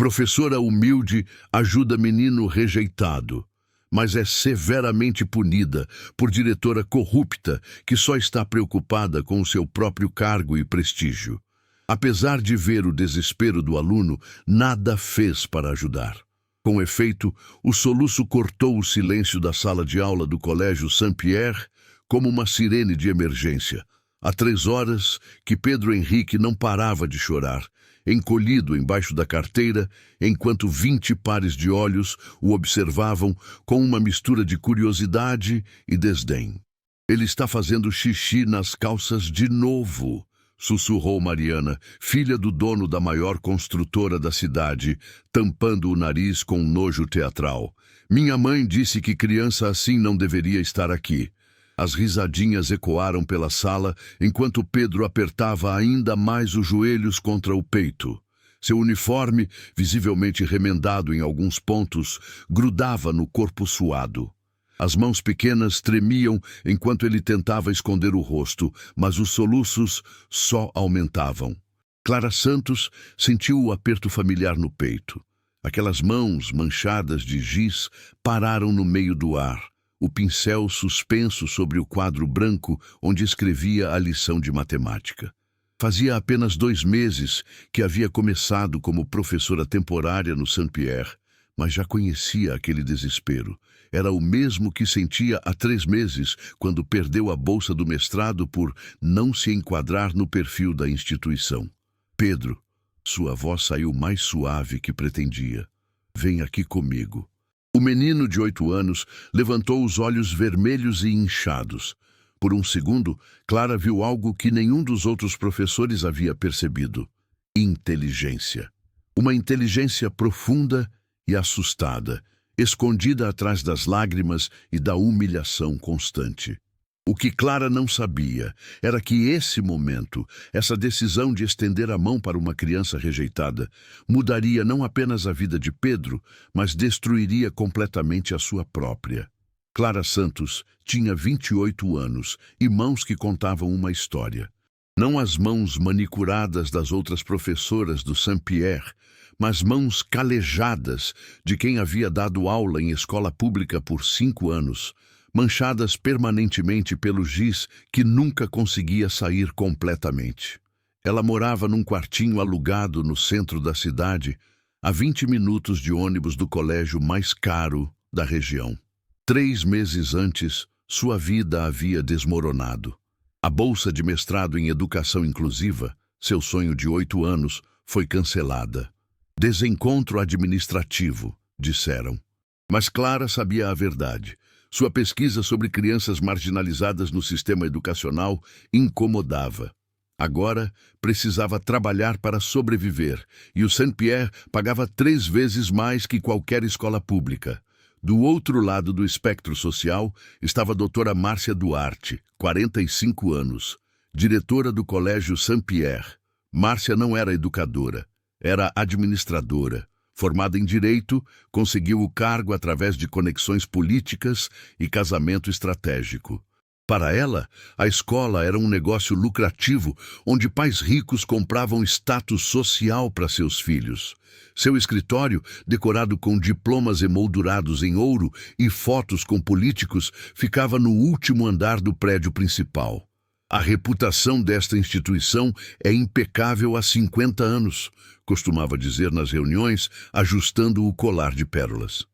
Professora humilde ajuda menino rejeitado, mas é severamente punida por diretora corrupta que só está preocupada com o seu próprio cargo e prestígio. Apesar de ver o desespero do aluno, nada fez para ajudar. Com efeito, o soluço cortou o silêncio da sala de aula do Colégio Saint-Pierre como uma sirene de emergência. Há 3 horas que Pedro Henrique não parava de chorar, encolhido embaixo da carteira, enquanto 20 pares de olhos o observavam com uma mistura de curiosidade e desdém. Ele está fazendo xixi nas calças de novo, sussurrou Mariana, filha do dono da maior construtora da cidade, tampando o nariz com um nojo teatral. Minha mãe disse que criança assim não deveria estar aqui. As risadinhas ecoaram pela sala, enquanto Pedro apertava ainda mais os joelhos contra o peito. Seu uniforme, visivelmente remendado em alguns pontos, grudava no corpo suado. As mãos pequenas tremiam enquanto ele tentava esconder o rosto, mas os soluços só aumentavam. Clara Santos sentiu o aperto familiar no peito. Aquelas mãos manchadas de giz pararam no meio do ar, o pincel suspenso sobre o quadro branco onde escrevia a lição de matemática. Fazia apenas 2 meses que havia começado como professora temporária no Saint-Pierre, mas já conhecia aquele desespero. Era o mesmo que sentia há 3 meses, quando perdeu a bolsa do mestrado por não se enquadrar no perfil da instituição. Pedro, sua voz saiu mais suave que pretendia. Vem aqui comigo. O menino de 8 anos levantou os olhos vermelhos e inchados. Por um segundo, Clara viu algo que nenhum dos outros professores havia percebido. Inteligência. Uma inteligência profunda e assustada, escondida atrás das lágrimas e da humilhação constante. O que Clara não sabia era que esse momento, essa decisão de estender a mão para uma criança rejeitada, mudaria não apenas a vida de Pedro, mas destruiria completamente a sua própria. Clara Santos tinha 28 anos e mãos que contavam uma história. Não as mãos manicuradas das outras professoras do Saint-Pierre, mas mãos calejadas de quem havia dado aula em escola pública por 5 anos, manchadas permanentemente pelo giz que nunca conseguia sair completamente. Ela morava num quartinho alugado no centro da cidade, a 20 minutos de ônibus do colégio mais caro da região. 3 meses antes, sua vida havia desmoronado. A bolsa de mestrado em educação inclusiva, seu sonho de 8 anos, foi cancelada. Desencontro administrativo, disseram. Mas Clara sabia a verdade. Sua pesquisa sobre crianças marginalizadas no sistema educacional incomodava. Agora, precisava trabalhar para sobreviver, e o Saint-Pierre pagava 3 vezes mais que qualquer escola pública. Do outro lado do espectro social estava a doutora Márcia Duarte, 45 anos, diretora do Colégio Saint-Pierre. Márcia não era educadora, era administradora. Formada em Direito, conseguiu o cargo através de conexões políticas e casamento estratégico. Para ela, a escola era um negócio lucrativo, onde pais ricos compravam status social para seus filhos. Seu escritório, decorado com diplomas emoldurados em ouro e fotos com políticos, ficava no último andar do prédio principal. A reputação desta instituição é impecável há 50 anos, costumava dizer nas reuniões, ajustando o colar de pérolas.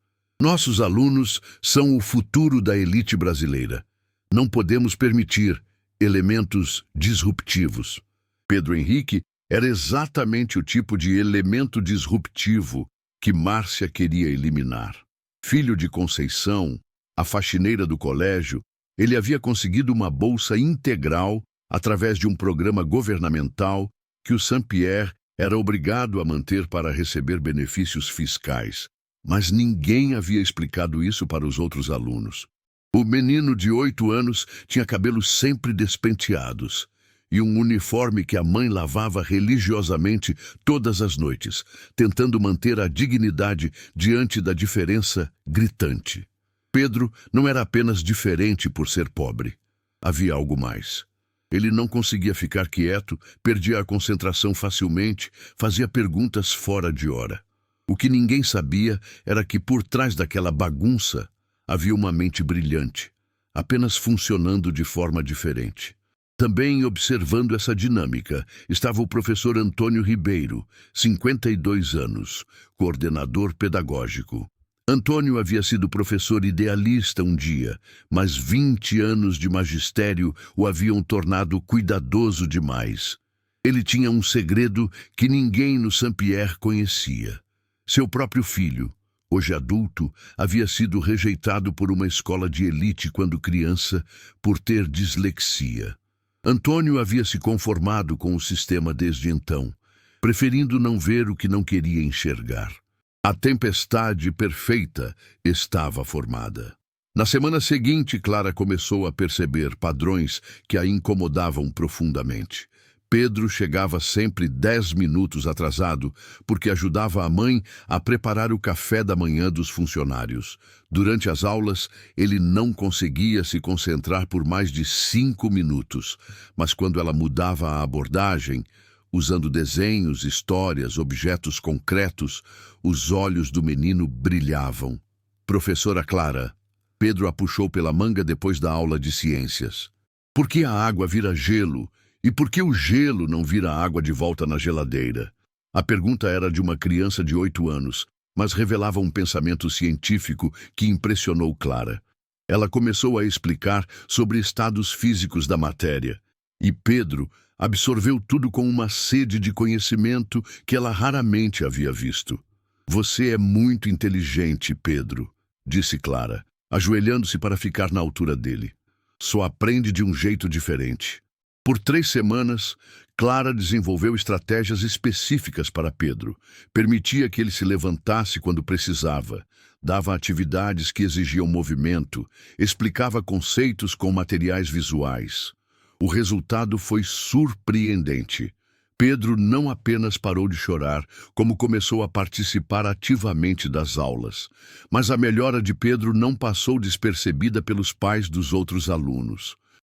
Nossos alunos são o futuro da elite brasileira. Não podemos permitir elementos disruptivos. Pedro Henrique era exatamente o tipo de elemento disruptivo que Márcia queria eliminar. Filho de Conceição, a faxineira do colégio, ele havia conseguido uma bolsa integral através de um programa governamental que o Saint-Pierre era obrigado a manter para receber benefícios fiscais. Mas ninguém havia explicado isso para os outros alunos. O menino de 8 anos tinha cabelos sempre despenteados e um uniforme que a mãe lavava religiosamente todas as noites, tentando manter a dignidade diante da diferença gritante. Pedro não era apenas diferente por ser pobre. Havia algo mais. Ele não conseguia ficar quieto, perdia a concentração facilmente, fazia perguntas fora de hora. O que ninguém sabia era que por trás daquela bagunça havia uma mente brilhante, apenas funcionando de forma diferente. Também observando essa dinâmica estava o professor Antônio Ribeiro, 52 anos, coordenador pedagógico. Antônio havia sido professor idealista um dia, mas 20 anos de magistério o haviam tornado cuidadoso demais. Ele tinha um segredo que ninguém no Saint-Pierre conhecia. Seu próprio filho, hoje adulto, havia sido rejeitado por uma escola de elite quando criança por ter dislexia. Antônio havia se conformado com o sistema desde então, preferindo não ver o que não queria enxergar. A tempestade perfeita estava formada. Na semana seguinte, Clara começou a perceber padrões que a incomodavam profundamente. Pedro chegava sempre 10 minutos atrasado, porque ajudava a mãe a preparar o café da manhã dos funcionários. Durante as aulas, ele não conseguia se concentrar por mais de 5 minutos, mas quando ela mudava a abordagem, usando desenhos, histórias, objetos concretos, os olhos do menino brilhavam. Professora Clara, Pedro a puxou pela manga depois da aula de ciências. Por que a água vira gelo? E por que o gelo não vira água de volta na geladeira? A pergunta era de uma criança de 8 anos, mas revelava um pensamento científico que impressionou Clara. Ela começou a explicar sobre estados físicos da matéria, e Pedro absorveu tudo com uma sede de conhecimento que ela raramente havia visto. Você é muito inteligente, Pedro, disse Clara, ajoelhando-se para ficar na altura dele. Só aprende de um jeito diferente. Por 3 semanas, Clara desenvolveu estratégias específicas para Pedro. Permitia que ele se levantasse quando precisava, dava atividades que exigiam movimento, explicava conceitos com materiais visuais. O resultado foi surpreendente. Pedro não apenas parou de chorar, como começou a participar ativamente das aulas. Mas a melhora de Pedro não passou despercebida pelos pais dos outros alunos.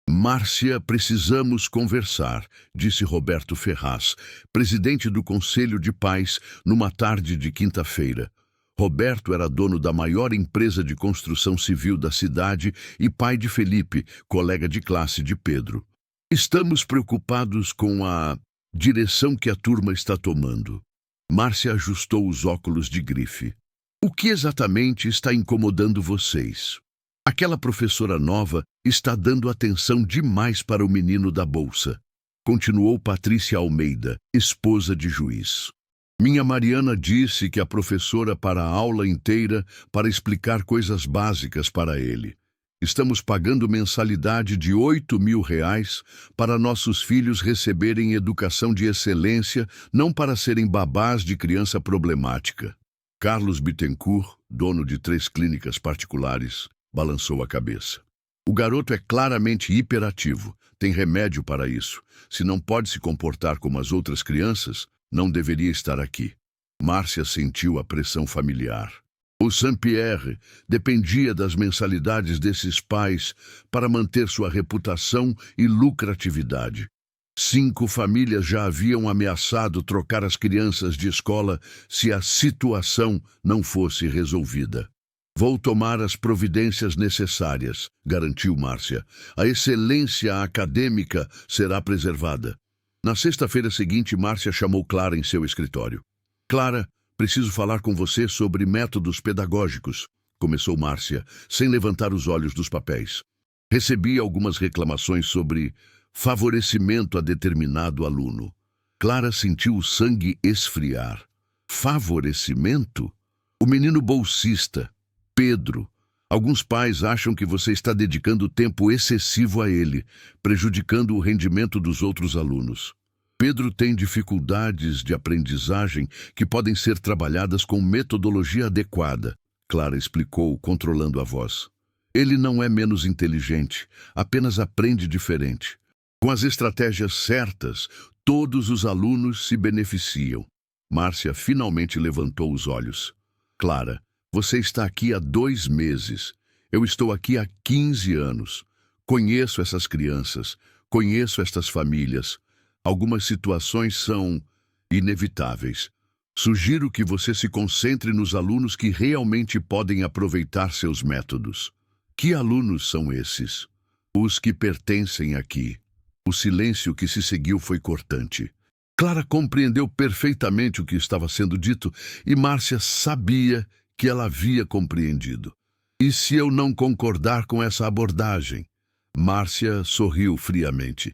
Márcia, precisamos conversar, disse Roberto Ferraz, presidente do Conselho de Pais, numa tarde de quinta-feira. Roberto era dono da maior empresa de construção civil da cidade e pai de Felipe, colega de classe de Pedro. Estamos preocupados com a direção que a turma está tomando. Márcia ajustou os óculos de grife. O que exatamente está incomodando vocês? Aquela professora nova está dando atenção demais para o menino da bolsa, continuou Patrícia Almeida, esposa de juiz. Minha Mariana disse que a professora para a aula inteira para explicar coisas básicas para ele. Estamos pagando mensalidade de R$ 8.000 para nossos filhos receberem educação de excelência, não para serem babás de criança problemática. Carlos Bittencourt, dono de 3 clínicas particulares, balançou a cabeça. O garoto é claramente hiperativo, tem remédio para isso. Se não pode se comportar como as outras crianças, não deveria estar aqui. Márcia sentiu a pressão familiar. O Saint-Pierre dependia das mensalidades desses pais para manter sua reputação e lucratividade. 5 famílias já haviam ameaçado trocar as crianças de escola se a situação não fosse resolvida. Vou tomar as providências necessárias, garantiu Márcia. A excelência acadêmica será preservada. Na sexta-feira seguinte, Márcia chamou Clara em seu escritório. Clara, preciso falar com você sobre métodos pedagógicos, começou Márcia, sem levantar os olhos dos papéis. Recebi algumas reclamações sobre favorecimento a determinado aluno. Clara sentiu o sangue esfriar. Favorecimento? O menino bolsista, Pedro. Alguns pais acham que você está dedicando tempo excessivo a ele, prejudicando o rendimento dos outros alunos. Pedro tem dificuldades de aprendizagem que podem ser trabalhadas com metodologia adequada, Clara explicou, controlando a voz. Ele não é menos inteligente, apenas aprende diferente. Com as estratégias certas, todos os alunos se beneficiam. Márcia finalmente levantou os olhos. Clara, você está aqui há 2 meses. Eu estou aqui há 15 anos. Conheço essas crianças, conheço estas famílias. Algumas situações são inevitáveis. Sugiro que você se concentre nos alunos que realmente podem aproveitar seus métodos. Que alunos são esses? Os que pertencem aqui. O silêncio que se seguiu foi cortante. Clara compreendeu perfeitamente o que estava sendo dito e Márcia sabia que ela havia compreendido. E se eu não concordar com essa abordagem? Márcia sorriu friamente.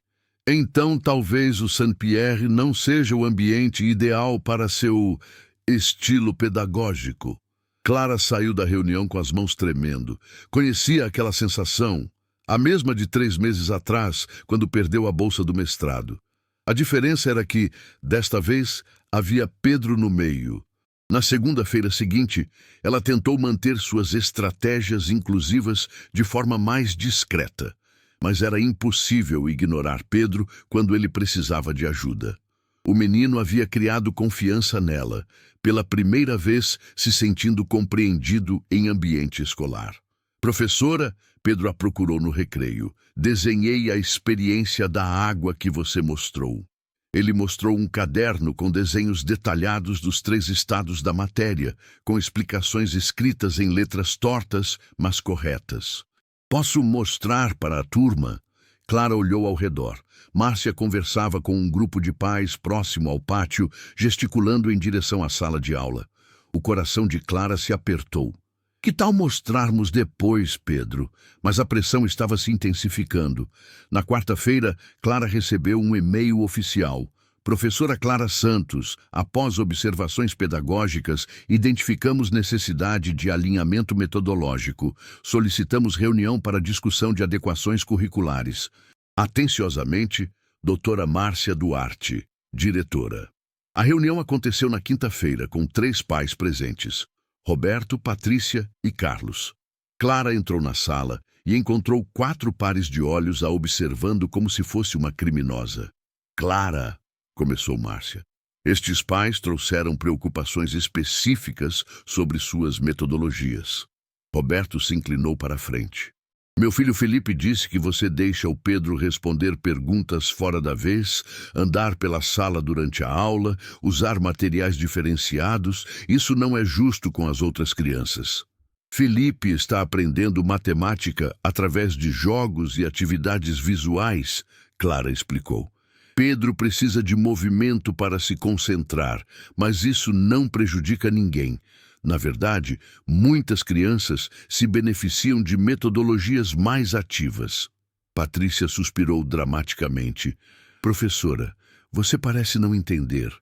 Então talvez o Saint-Pierre não seja o ambiente ideal para seu estilo pedagógico. Clara saiu da reunião com as mãos tremendo. Conhecia aquela sensação, a mesma de 3 meses atrás, quando perdeu a bolsa do mestrado. A diferença era que, desta vez, havia Pedro no meio. Na segunda-feira seguinte, ela tentou manter suas estratégias inclusivas de forma mais discreta, mas era impossível ignorar Pedro quando ele precisava de ajuda. O menino havia criado confiança nela, pela primeira vez se sentindo compreendido em ambiente escolar. Professora, Pedro a procurou no recreio. Desenhei a experiência da água que você mostrou. Ele mostrou um caderno com desenhos detalhados dos 3 estados da matéria, com explicações escritas em letras tortas, mas corretas. Posso mostrar para a turma? Clara olhou ao redor. Márcia conversava com um grupo de pais próximo ao pátio, gesticulando em direção à sala de aula. O coração de Clara se apertou. Que tal mostrarmos depois, Pedro? Mas a pressão estava se intensificando. Na quarta-feira, Clara recebeu um e-mail oficial. Professora Clara Santos, após observações pedagógicas, identificamos necessidade de alinhamento metodológico. Solicitamos reunião para discussão de adequações curriculares. Atenciosamente, doutora Márcia Duarte, diretora. A reunião aconteceu na quinta-feira, com 3 pais presentes. Roberto, Patrícia e Carlos. Clara entrou na sala e encontrou 4 pares de olhos a observando como se fosse uma criminosa. Clara, começou Márcia. Estes pais trouxeram preocupações específicas sobre suas metodologias. Roberto se inclinou para a frente. Meu filho Felipe disse que você deixa o Pedro responder perguntas fora da vez, andar pela sala durante a aula, usar materiais diferenciados. Isso não é justo com as outras crianças. Felipe está aprendendo matemática através de jogos e atividades visuais, Clara explicou. Pedro precisa de movimento para se concentrar, mas isso não prejudica ninguém. Na verdade, muitas crianças se beneficiam de metodologias mais ativas. Patrícia suspirou dramaticamente. Professora, você parece não entender.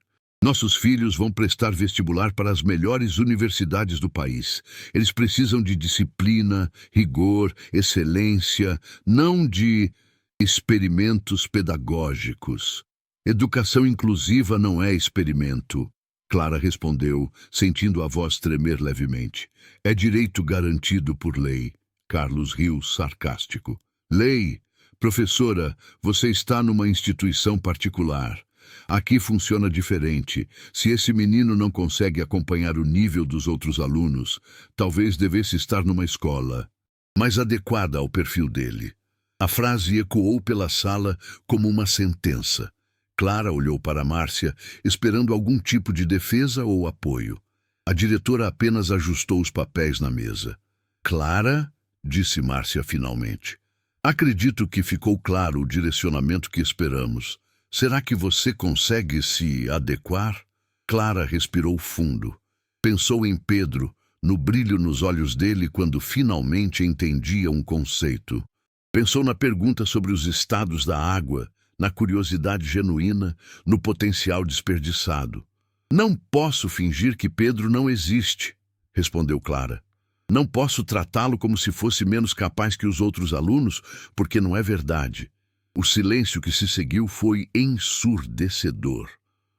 Nossos filhos vão prestar vestibular para as melhores universidades do país. Eles precisam de disciplina, rigor, excelência, não de experimentos pedagógicos. Educação inclusiva não é experimento. Clara respondeu, sentindo a voz tremer levemente. É direito garantido por lei. Carlos riu sarcástico. Lei? Professora, você está numa instituição particular. Aqui funciona diferente. Se esse menino não consegue acompanhar o nível dos outros alunos, talvez devesse estar numa escola mais adequada ao perfil dele. A frase ecoou pela sala como uma sentença. Clara olhou para Márcia, esperando algum tipo de defesa ou apoio. A diretora apenas ajustou os papéis na mesa. Clara, disse Márcia finalmente. Acredito que ficou claro o direcionamento que esperamos. Será que você consegue se adequar? Clara respirou fundo. Pensou em Pedro, no brilho nos olhos dele quando finalmente entendia um conceito. Pensou na pergunta sobre os estados da água, na curiosidade genuína, no potencial desperdiçado. Não posso fingir que Pedro não existe, respondeu Clara. Não posso tratá-lo como se fosse menos capaz que os outros alunos, porque não é verdade. O silêncio que se seguiu foi ensurdecedor.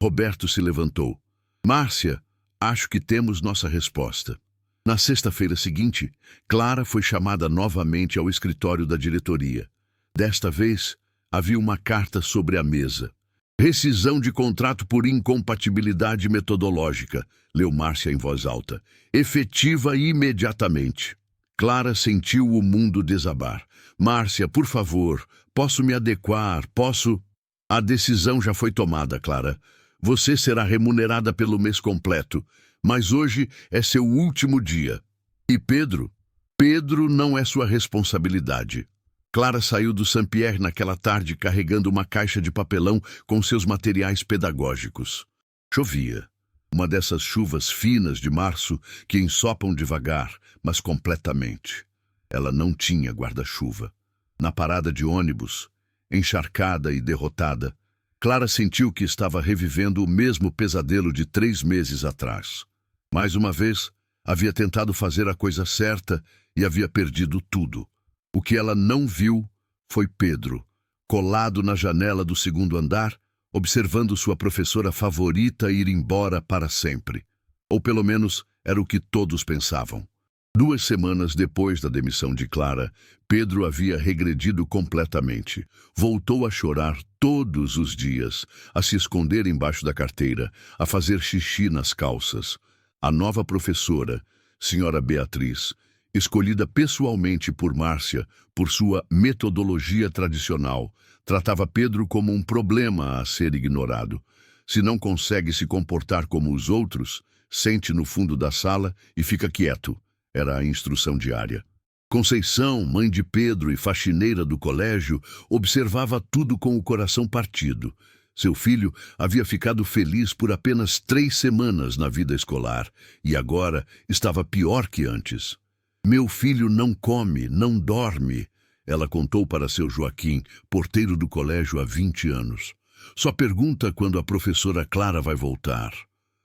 Roberto se levantou. Márcia, acho que temos nossa resposta. Na sexta-feira seguinte, Clara foi chamada novamente ao escritório da diretoria. Desta vez, havia uma carta sobre a mesa. Rescisão de contrato por incompatibilidade metodológica, leu Márcia em voz alta. Efetiva imediatamente. Clara sentiu o mundo desabar. Márcia, por favor, posso me adequar, posso... A decisão já foi tomada, Clara. Você será remunerada pelo mês completo, mas hoje é seu último dia. E Pedro? Pedro não é sua responsabilidade. Clara saiu do Saint-Pierre naquela tarde carregando uma caixa de papelão com seus materiais pedagógicos. Chovia. Uma dessas chuvas finas de março que ensopam devagar, mas completamente. Ela não tinha guarda-chuva. Na parada de ônibus, encharcada e derrotada, Clara sentiu que estava revivendo o mesmo pesadelo de 3 meses atrás. Mais uma vez, havia tentado fazer a coisa certa e havia perdido tudo. O que ela não viu foi Pedro, colado na janela do segundo andar, observando sua professora favorita ir embora para sempre. Ou pelo menos era o que todos pensavam. 2 semanas depois da demissão de Clara, Pedro havia regredido completamente. Voltou a chorar todos os dias, a se esconder embaixo da carteira, a fazer xixi nas calças. A nova professora, senhora Beatriz, escolhida pessoalmente por Márcia por sua metodologia tradicional, tratava Pedro como um problema a ser ignorado. Se não consegue se comportar como os outros, sente no fundo da sala e fica quieto. Era a instrução diária. Conceição, mãe de Pedro e faxineira do colégio, observava tudo com o coração partido. Seu filho havia ficado feliz por apenas 3 semanas na vida escolar e agora estava pior que antes. Meu filho não come, não dorme, ela contou para seu Joaquim, porteiro do colégio há 20 anos. Só pergunta quando a professora Clara vai voltar.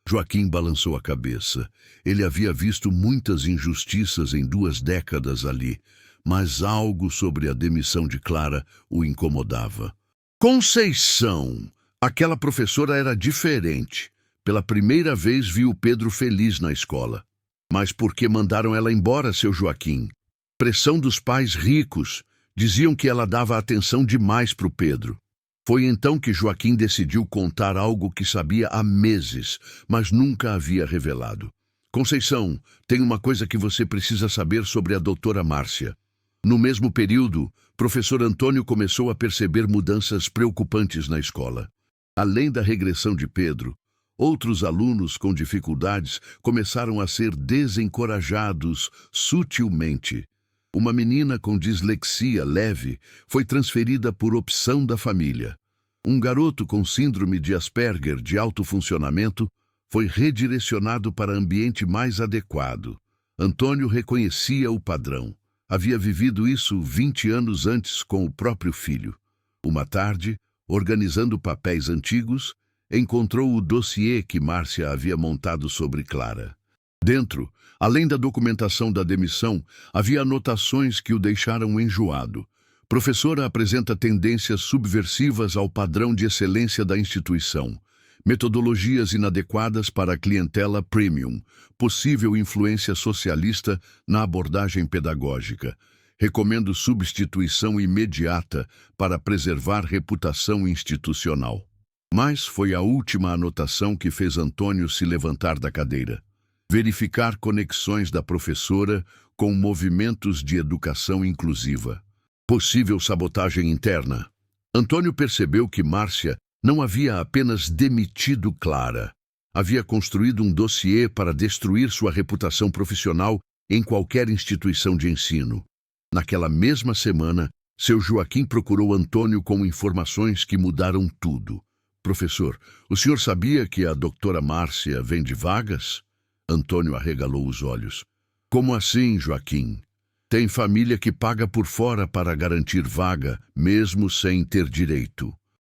Joaquim balançou a cabeça. Ele havia visto muitas injustiças em 2 décadas ali, mas algo sobre a demissão de Clara o incomodava. Conceição! Aquela professora era diferente. Pela primeira vez viu Pedro feliz na escola. Mas por que mandaram ela embora, seu Joaquim? Pressão dos pais ricos. Diziam que ela dava atenção demais para o Pedro. Foi então que Joaquim decidiu contar algo que sabia há meses, mas nunca havia revelado. Conceição, tem uma coisa que você precisa saber sobre a doutora Márcia. No mesmo período, professor Antônio começou a perceber mudanças preocupantes na escola. Além da regressão de Pedro, outros alunos com dificuldades começaram a ser desencorajados sutilmente. Uma menina com dislexia leve foi transferida por opção da família. Um garoto com síndrome de Asperger de alto funcionamento foi redirecionado para ambiente mais adequado. Antônio reconhecia o padrão. Havia vivido isso 20 anos antes com o próprio filho. Uma tarde, organizando papéis antigos, encontrou o dossiê que Márcia havia montado sobre Clara. Dentro, além da documentação da demissão, havia anotações que o deixaram enjoado. Professora apresenta tendências subversivas ao padrão de excelência da instituição. Metodologias inadequadas para a clientela premium. Possível influência socialista na abordagem pedagógica. Recomendo substituição imediata para preservar reputação institucional. Mas foi a última anotação que fez Antônio se levantar da cadeira. Verificar conexões da professora com movimentos de educação inclusiva. Possível sabotagem interna. Antônio percebeu que Márcia não havia apenas demitido Clara. Havia construído um dossiê para destruir sua reputação profissional em qualquer instituição de ensino. Naquela mesma semana, seu Joaquim procurou Antônio com informações que mudaram tudo. Professor, o senhor sabia que a doutora Márcia vende vagas? Antônio arregalou os olhos. Como assim, Joaquim? Tem família que paga por fora para garantir vaga, mesmo sem ter direito.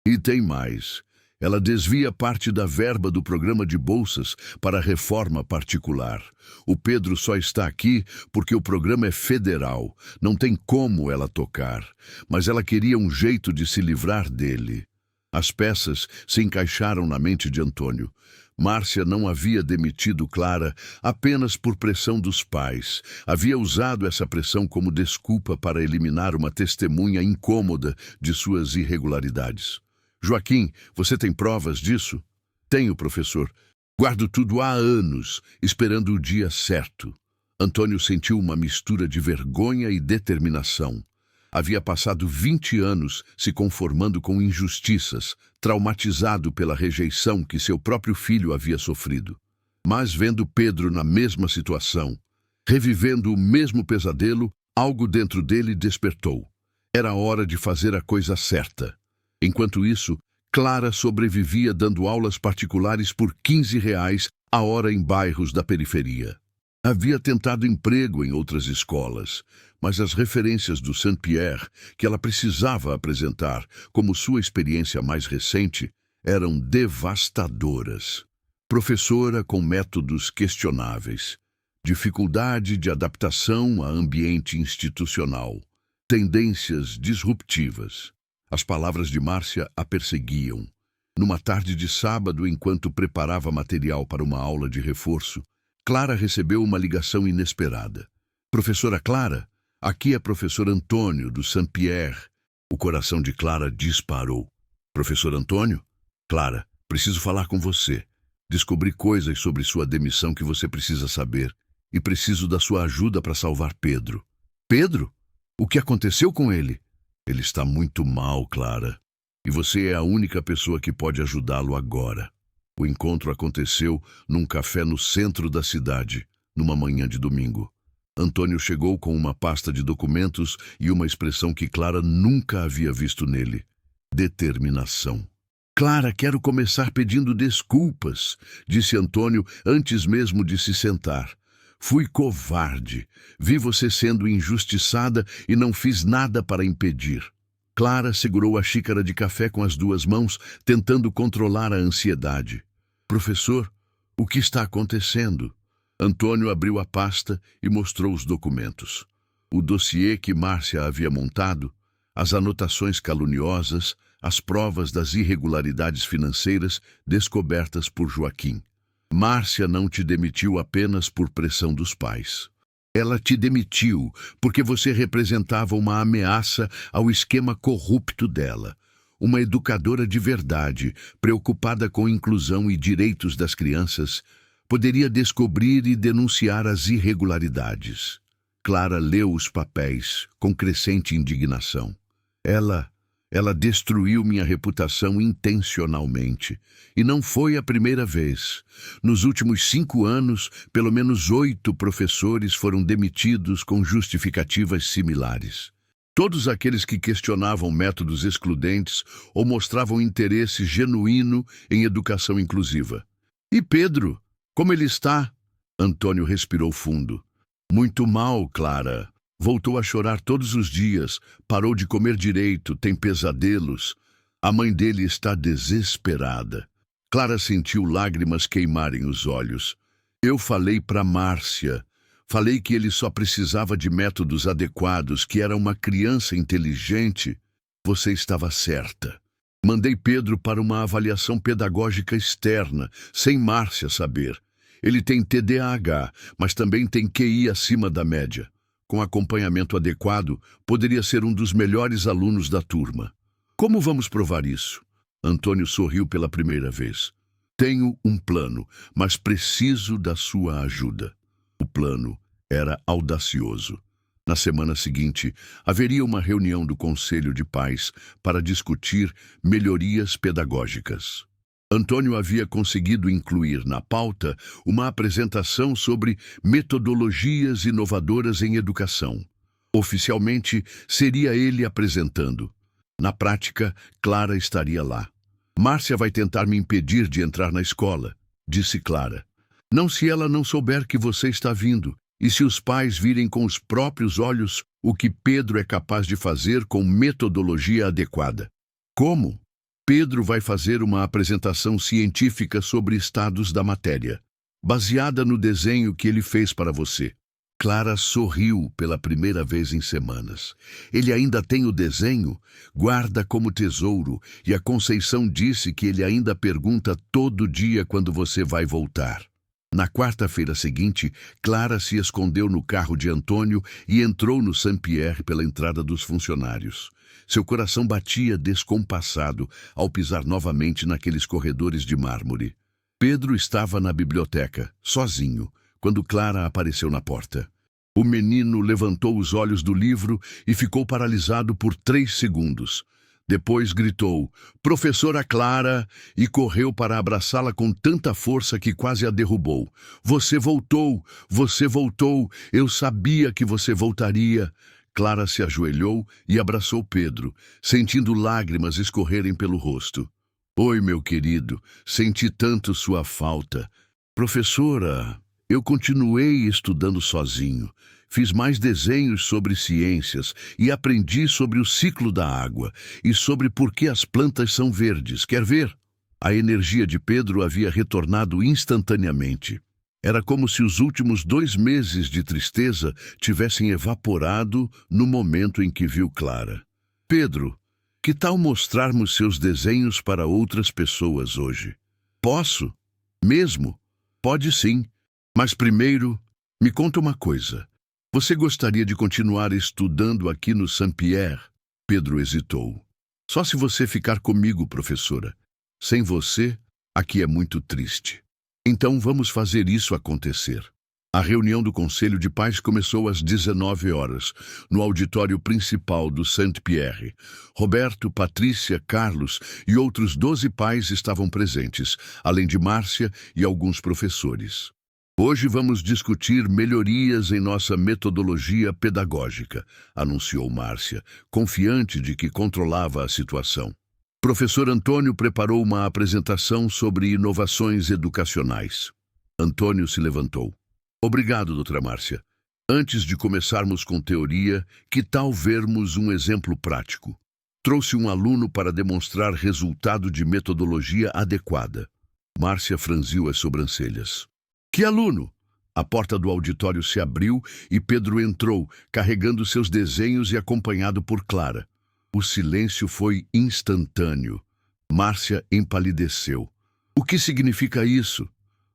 E tem mais. Ela desvia parte da verba do programa de bolsas para reforma particular. O Pedro só está aqui porque o programa é federal. Não tem como ela tocar. Mas ela queria um jeito de se livrar dele. As peças se encaixaram na mente de Antônio. Márcia não havia demitido Clara apenas por pressão dos pais. Havia usado essa pressão como desculpa para eliminar uma testemunha incômoda de suas irregularidades. Joaquim, você tem provas disso? Tenho, professor. Guardo tudo há anos, esperando o dia certo. Antônio sentiu uma mistura de vergonha e determinação. Havia passado 20 anos se conformando com injustiças, traumatizado pela rejeição que seu próprio filho havia sofrido. Mas vendo Pedro na mesma situação, revivendo o mesmo pesadelo, algo dentro dele despertou. Era hora de fazer a coisa certa. Enquanto isso, Clara sobrevivia dando aulas particulares por R$ 15 a hora em bairros da periferia. Havia tentado emprego em outras escolas, mas as referências do Saint-Pierre, que ela precisava apresentar como sua experiência mais recente, eram devastadoras. Professora com métodos questionáveis, dificuldade de adaptação a ambiente institucional, tendências disruptivas. As palavras de Márcia a perseguiam. Numa tarde de sábado, enquanto preparava material para uma aula de reforço, Clara recebeu uma ligação inesperada. Professora Clara, aqui é professor Antônio, do Saint-Pierre. O coração de Clara disparou. Professor Antônio? Clara, preciso falar com você. Descobri coisas sobre sua demissão que você precisa saber e preciso da sua ajuda para salvar Pedro. Pedro? O que aconteceu com ele? Ele está muito mal, Clara. E você é a única pessoa que pode ajudá-lo agora. O encontro aconteceu num café no centro da cidade, numa manhã de domingo. Antônio chegou com uma pasta de documentos e uma expressão que Clara nunca havia visto nele: determinação. Clara, quero começar pedindo desculpas, disse Antônio antes mesmo de se sentar. Fui covarde. Vi você sendo injustiçada e não fiz nada para impedir. Clara segurou a xícara de café com as duas mãos, tentando controlar a ansiedade. Professor, o que está acontecendo? Antônio abriu a pasta e mostrou os documentos. O dossiê que Márcia havia montado, as anotações caluniosas, as provas das irregularidades financeiras descobertas por Joaquim. Márcia não te demitiu apenas por pressão dos pais. Ela te demitiu porque você representava uma ameaça ao esquema corrupto dela. Uma educadora de verdade, preocupada com inclusão e direitos das crianças, poderia descobrir e denunciar as irregularidades. Clara leu os papéis com crescente indignação. Ela destruiu minha reputação intencionalmente. E não foi a primeira vez. Nos últimos 5 anos, pelo menos 8 professores foram demitidos com justificativas similares. Todos aqueles que questionavam métodos excludentes ou mostravam interesse genuíno em educação inclusiva. E Pedro, como ele está? Antônio respirou fundo. Muito mal, Clara. Voltou a chorar todos os dias, parou de comer direito, tem pesadelos. A mãe dele está desesperada. Clara sentiu lágrimas queimarem os olhos. Eu falei para Márcia. Falei que ele só precisava de métodos adequados, que era uma criança inteligente. Você estava certa. Mandei Pedro para uma avaliação pedagógica externa, sem Márcia saber. Ele tem TDAH, mas também tem QI acima da média. Com acompanhamento adequado, poderia ser um dos melhores alunos da turma. Como vamos provar isso? Antônio sorriu pela primeira vez. Tenho um plano, mas preciso da sua ajuda. O plano era audacioso. Na semana seguinte, haveria uma reunião do Conselho de Pais para discutir melhorias pedagógicas. Antônio havia conseguido incluir na pauta uma apresentação sobre metodologias inovadoras em educação. Oficialmente, seria ele apresentando. Na prática, Clara estaria lá. Márcia vai tentar me impedir de entrar na escola, disse Clara. Não se ela não souber que você está vindo, e se os pais virem com os próprios olhos o que Pedro é capaz de fazer com metodologia adequada. Como? Pedro vai fazer uma apresentação científica sobre estados da matéria, baseada no desenho que ele fez para você. Clara sorriu pela primeira vez em semanas. Ele ainda tem o desenho? Guarda como tesouro, e a Conceição disse que ele ainda pergunta todo dia quando você vai voltar. Na quarta-feira seguinte, Clara se escondeu no carro de Antônio e entrou no Saint-Pierre pela entrada dos funcionários. Seu coração batia descompassado ao pisar novamente naqueles corredores de mármore. Pedro estava na biblioteca, sozinho, quando Clara apareceu na porta. O menino levantou os olhos do livro e ficou paralisado por 3 segundos. Depois gritou, "Professora Clara!" e correu para abraçá-la com tanta força que quase a derrubou. Você voltou! Você voltou! Eu sabia que você voltaria!" Clara se ajoelhou e abraçou Pedro, sentindo lágrimas escorrerem pelo rosto. Oi, meu querido, senti tanto sua falta. Professora, eu continuei estudando sozinho. Fiz mais desenhos sobre ciências e aprendi sobre o ciclo da água e sobre por que as plantas são verdes. Quer ver? A energia de Pedro havia retornado instantaneamente. Era como se os últimos 2 meses de tristeza tivessem evaporado no momento em que viu Clara. Pedro, que tal mostrarmos seus desenhos para outras pessoas hoje? Posso? Mesmo? Pode sim. Mas primeiro, me conta uma coisa. Você gostaria de continuar estudando aqui no Saint-Pierre? Pedro hesitou. Só se você ficar comigo, professora. Sem você, aqui é muito triste. Então vamos fazer isso acontecer. A reunião do Conselho de Pais começou às 19 horas, no auditório principal do Saint-Pierre. Roberto, Patrícia, Carlos e outros 12 pais estavam presentes, além de Márcia e alguns professores. Hoje vamos discutir melhorias em nossa metodologia pedagógica, anunciou Márcia, confiante de que controlava a situação. Professor Antônio preparou uma apresentação sobre inovações educacionais. Antônio se levantou. Obrigado, doutora Márcia. Antes de começarmos com teoria, que tal vermos um exemplo prático? Trouxe um aluno para demonstrar resultado de metodologia adequada. Márcia franziu as sobrancelhas. Que aluno? A porta do auditório se abriu e Pedro entrou, carregando seus desenhos e acompanhado por Clara. O silêncio foi instantâneo. Márcia empalideceu. O que significa isso?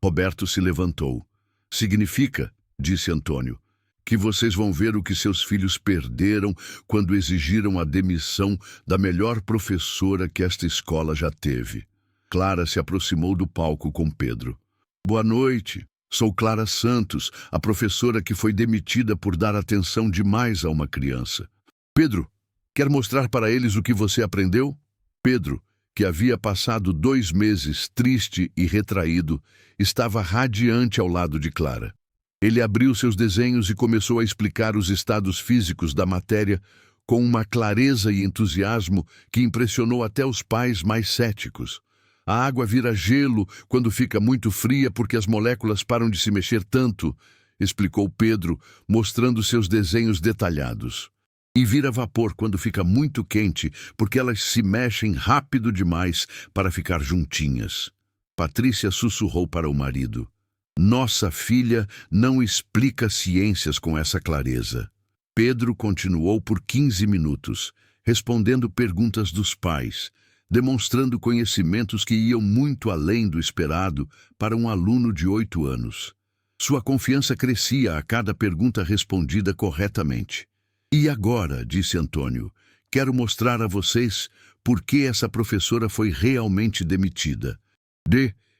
Roberto se levantou. Significa, disse Antônio, que vocês vão ver o que seus filhos perderam quando exigiram a demissão da melhor professora que esta escola já teve. Clara se aproximou do palco com Pedro. Boa noite. Sou Clara Santos, a professora que foi demitida por dar atenção demais a uma criança. Pedro, quer mostrar para eles o que você aprendeu? Pedro, que havia passado 2 meses triste e retraído, estava radiante ao lado de Clara. Ele abriu seus desenhos e começou a explicar os estados físicos da matéria com uma clareza e entusiasmo que impressionou até os pais mais céticos. A água vira gelo quando fica muito fria porque as moléculas param de se mexer tanto, explicou Pedro, mostrando seus desenhos detalhados. E vira vapor quando fica muito quente porque elas se mexem rápido demais para ficar juntinhas. Patrícia sussurrou para o marido. Nossa filha não explica ciências com essa clareza. Pedro continuou por 15 minutos, respondendo perguntas dos pais, demonstrando conhecimentos que iam muito além do esperado para um aluno de 8 anos. Sua confiança crescia a cada pergunta respondida corretamente. E agora, disse Antônio, quero mostrar a vocês por que essa professora foi realmente demitida.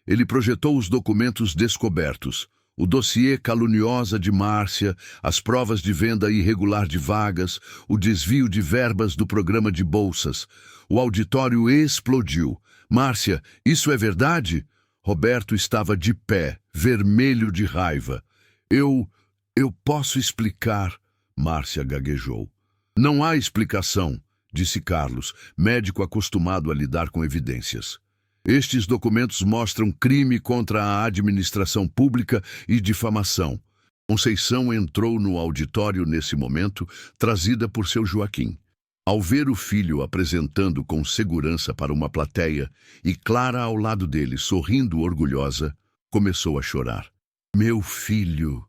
Ele projetou os documentos descobertos, o dossiê caluniosa de Márcia, as provas de venda irregular de vagas, o desvio de verbas do programa de bolsas. O auditório explodiu. Márcia, isso é verdade? Roberto estava de pé, vermelho de raiva. Eu posso explicar, Márcia gaguejou. Não há explicação, disse Carlos, médico acostumado a lidar com evidências. Estes documentos mostram crime contra a administração pública e difamação. Conceição entrou no auditório nesse momento, trazida por seu Joaquim. Ao ver o filho apresentando com segurança para uma plateia e Clara ao lado dele, sorrindo orgulhosa, começou a chorar. Meu filho,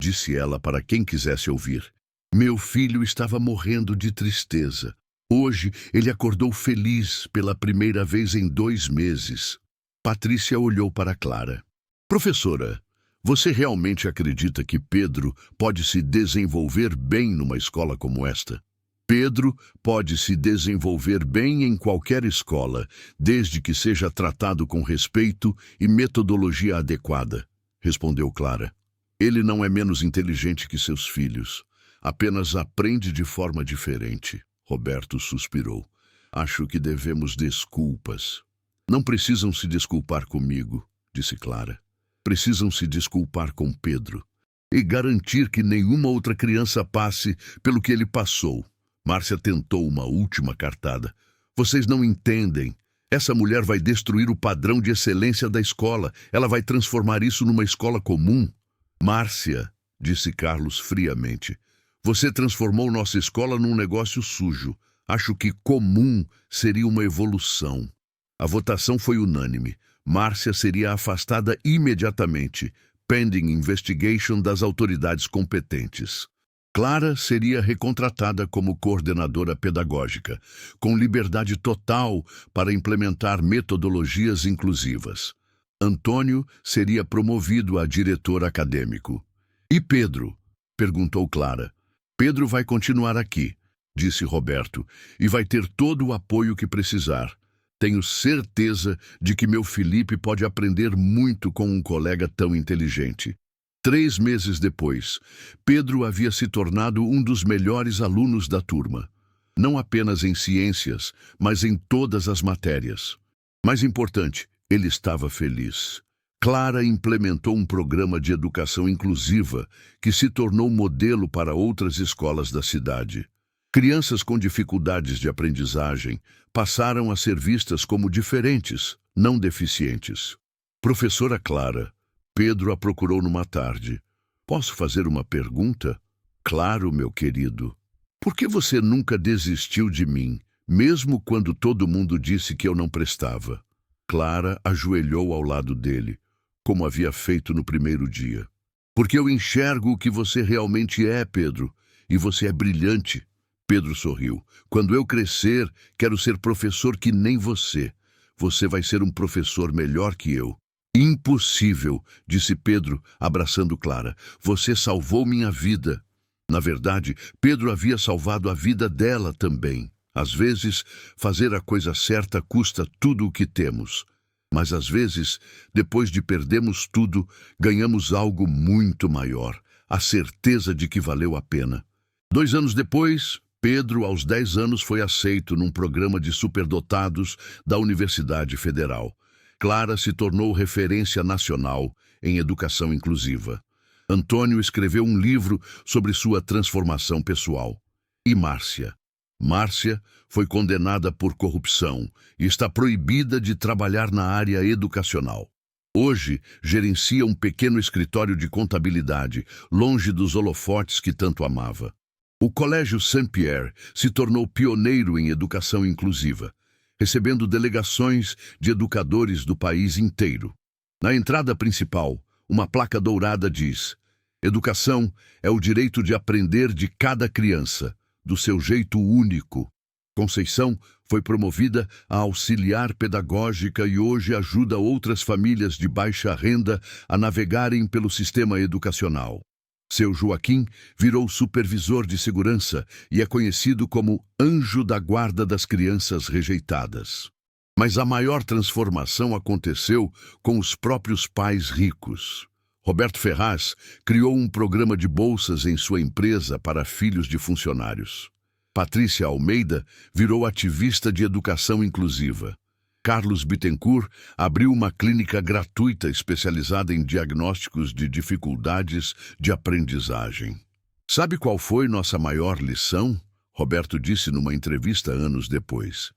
disse ela para quem quisesse ouvir. Meu filho estava morrendo de tristeza. Hoje ele acordou feliz pela primeira vez em 2 meses. Patrícia olhou para Clara. Professora, você realmente acredita que Pedro pode se desenvolver bem numa escola como esta? Pedro pode se desenvolver bem em qualquer escola, desde que seja tratado com respeito e metodologia adequada, respondeu Clara. Ele não é menos inteligente que seus filhos. Apenas aprende de forma diferente. Roberto suspirou. Acho que devemos desculpas. Não precisam se desculpar comigo, disse Clara. Precisam se desculpar com Pedro. E garantir que nenhuma outra criança passe pelo que ele passou. Márcia tentou uma última cartada. Vocês não entendem. Essa mulher vai destruir o padrão de excelência da escola. Ela vai transformar isso numa escola comum. Márcia, disse Carlos friamente, você transformou nossa escola num negócio sujo. Acho que comum seria uma evolução. A votação foi unânime. Márcia seria afastada imediatamente, pending investigation das autoridades competentes. Clara seria recontratada como coordenadora pedagógica, com liberdade total para implementar metodologias inclusivas. Antônio seria promovido a diretor acadêmico. E Pedro? Perguntou Clara. Pedro vai continuar aqui, disse Roberto, e vai ter todo o apoio que precisar. Tenho certeza de que meu Felipe pode aprender muito com um colega tão inteligente. 3 meses depois, Pedro havia se tornado um dos melhores alunos da turma. Não apenas em ciências, mas em todas as matérias. Mais importante, ele estava feliz. Clara implementou um programa de educação inclusiva que se tornou modelo para outras escolas da cidade. Crianças com dificuldades de aprendizagem passaram a ser vistas como diferentes, não deficientes. Professora Clara, Pedro a procurou numa tarde. Posso fazer uma pergunta? Claro, meu querido. Por que você nunca desistiu de mim, mesmo quando todo mundo disse que eu não prestava? Clara ajoelhou ao lado dele, como havia feito no primeiro dia. Porque eu enxergo o que você realmente é, Pedro, e você é brilhante. Pedro sorriu. Quando eu crescer, quero ser professor que nem você. Você vai ser um professor melhor que eu. Impossível, disse Pedro, abraçando Clara. Você salvou minha vida. Na verdade, Pedro havia salvado a vida dela também. Às vezes, fazer a coisa certa custa tudo o que temos. Mas às vezes, depois de perdermos tudo, ganhamos algo muito maior. A certeza de que valeu a pena. 2 anos depois, Pedro, aos 10 anos, foi aceito num programa de superdotados da Universidade Federal. Clara se tornou referência nacional em educação inclusiva. Antônio escreveu um livro sobre sua transformação pessoal. E Márcia? Márcia foi condenada por corrupção e está proibida de trabalhar na área educacional. Hoje, gerencia um pequeno escritório de contabilidade, longe dos holofotes que tanto amava. O Colégio Saint-Pierre se tornou pioneiro em educação inclusiva, recebendo delegações de educadores do país inteiro. Na entrada principal, uma placa dourada diz: Educação é o direito de aprender de cada criança, do seu jeito único. Conceição foi promovida a auxiliar pedagógica e hoje ajuda outras famílias de baixa renda a navegarem pelo sistema educacional. Seu Joaquim virou supervisor de segurança e é conhecido como anjo da guarda das crianças rejeitadas. Mas a maior transformação aconteceu com os próprios pais ricos. Roberto Ferraz criou um programa de bolsas em sua empresa para filhos de funcionários. Patrícia Almeida virou ativista de educação inclusiva. Carlos Bittencourt abriu uma clínica gratuita especializada em diagnósticos de dificuldades de aprendizagem. Sabe qual foi nossa maior lição? Roberto disse numa entrevista anos depois.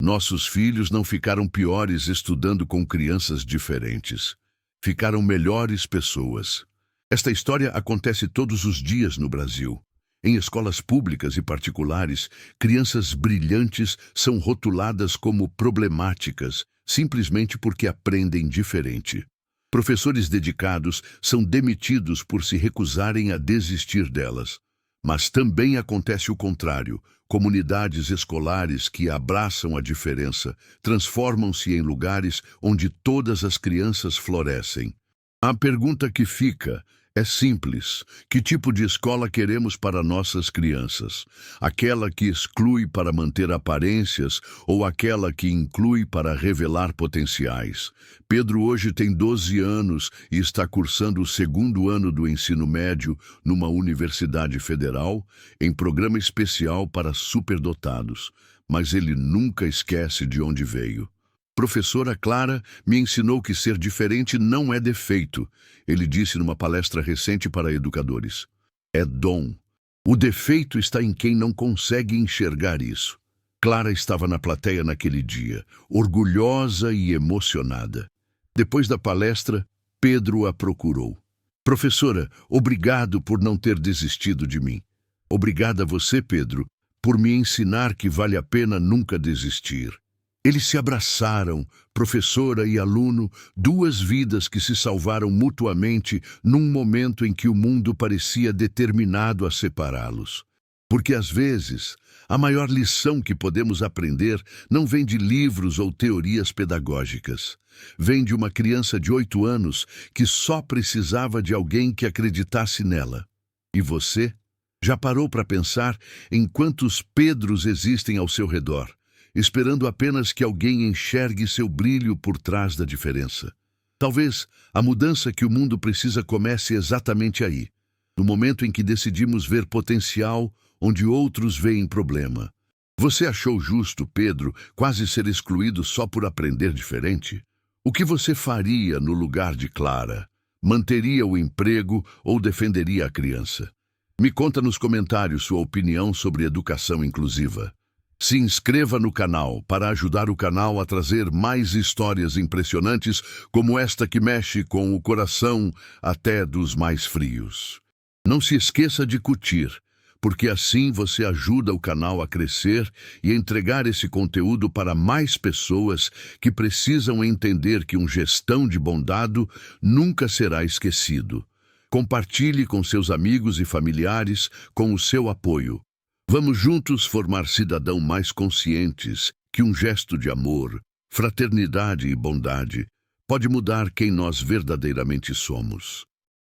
Nossos filhos não ficaram piores estudando com crianças diferentes. Ficaram melhores pessoas. Esta história acontece todos os dias no Brasil. Em escolas públicas e particulares, crianças brilhantes são rotuladas como problemáticas, simplesmente porque aprendem diferente. Professores dedicados são demitidos por se recusarem a desistir delas. Mas também acontece o contrário. Comunidades escolares que abraçam a diferença transformam-se em lugares onde todas as crianças florescem. A pergunta que fica É simples. Que tipo de escola queremos para nossas crianças? Aquela que exclui para manter aparências ou aquela que inclui para revelar potenciais? Pedro hoje tem 12 anos e está cursando o segundo ano do ensino médio numa universidade federal em programa especial para superdotados. Mas ele nunca esquece de onde veio. Professora Clara me ensinou que ser diferente não é defeito. Ele disse numa palestra recente para educadores. É dom. O defeito está em quem não consegue enxergar isso. Clara estava na plateia naquele dia, orgulhosa e emocionada. Depois da palestra, Pedro a procurou. Professora, obrigado por não ter desistido de mim. Obrigada a você, Pedro, por me ensinar que vale a pena nunca desistir. Eles se abraçaram, professora e aluno, duas vidas que se salvaram mutuamente num momento em que o mundo parecia determinado a separá-los. Porque às vezes, a maior lição que podemos aprender não vem de livros ou teorias pedagógicas. Vem de uma criança de 8 anos que só precisava de alguém que acreditasse nela. E você? Já parou para pensar em quantos Pedros existem ao seu redor? Esperando apenas que alguém enxergue seu brilho por trás da diferença. Talvez a mudança que o mundo precisa comece exatamente aí, no momento em que decidimos ver potencial onde outros veem problema. Você achou justo, Pedro, quase ser excluído só por aprender diferente? O que você faria no lugar de Clara? Manteria o emprego ou defenderia a criança? Me conta nos comentários sua opinião sobre educação inclusiva. Se inscreva no canal para ajudar o canal a trazer mais histórias impressionantes como esta que mexe com o coração até dos mais frios. Não se esqueça de curtir, porque assim você ajuda o canal a crescer e entregar esse conteúdo para mais pessoas que precisam entender que um gestão de bondade nunca será esquecido. Compartilhe com seus amigos e familiares com o seu apoio. Vamos juntos formar cidadãos mais conscientes que um gesto de amor, fraternidade e bondade pode mudar quem nós verdadeiramente somos.